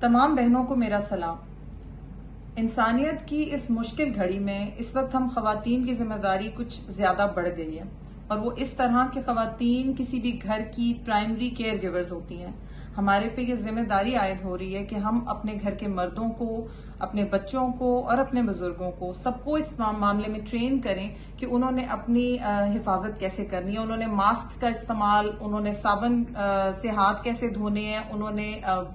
तमाम बहनों को मेरा सलाम। इंसानियत की इस मुश्किल घड़ी में इस वक्त हम खवातीन की जिम्मेदारी कुछ ज्यादा बढ़ गई है और वो इस तरह के खवातीन किसी भी घर की प्राइमरी केयर गिवर्स होती हैं। हमारे पे ये जिम्मेदारी आयद हो रही है कि हम अपने घर के मर्दों को, अपने बच्चों को और अपने बुजुर्गों को सबको इस मामले में ट्रेन करें कि उन्होंने अपनी हिफाजत कैसे करनी है, उन्होंने मास्क का इस्तेमाल, उन्होंने साबुन से हाथ कैसे धोने हैं, उन्होंने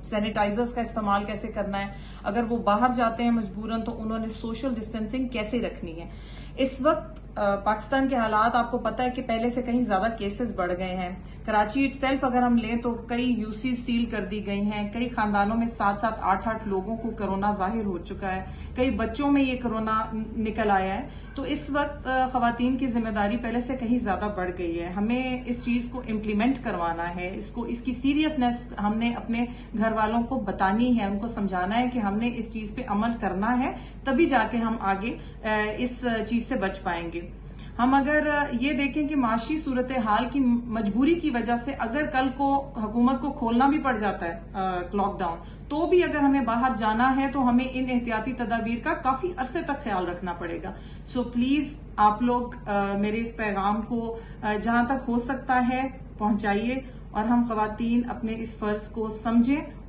सैनिटाइजर्स का इस्तेमाल कैसे करना है, अगर वो बाहर जाते हैं मजबूरन तो उन्होंने सोशल डिस्टेंसिंग कैसे रखनी है। इस वक्त पाकिस्तान के हालात आपको पता है कि पहले से कहीं ज्यादा केसेस बढ़ गए हैं। कराची इटसेल्फ अगर हम लें तो कई यूसी सील कर दी गई हैं, कई खानदानों में 7-7, 8-8 लोगों को कोरोना जाहिर हो चुका है, कई बच्चों में ये कोरोना निकल आया है। तो इस वक्त खवातीन की जिम्मेदारी पहले से कहीं ज्यादा बढ़ गई है। हमें इस चीज को इम्प्लीमेंट करवाना है, इसकी सीरियसनेस हमने अपने घर वालों को बतानी है, उनको समझाना है कि हमने इस चीज पे अमल करना है, तभी जाके हम आगे इस चीज से बच पाएंगे। हम अगर ये देखें कि माशी सूरत हाल की मजबूरी की वजह से अगर कल को हुकूमत को खोलना भी पड़ जाता है लॉकडाउन, तो भी अगर हमें बाहर जाना है तो हमें इन एहतियाती तदाबीर का काफी अरसे तक ख्याल रखना पड़ेगा। सो प्लीज आप लोग मेरे इस पैगाम को जहां तक हो सकता है पहुंचाइए और हम खवातीन अपने इस फर्ज को समझें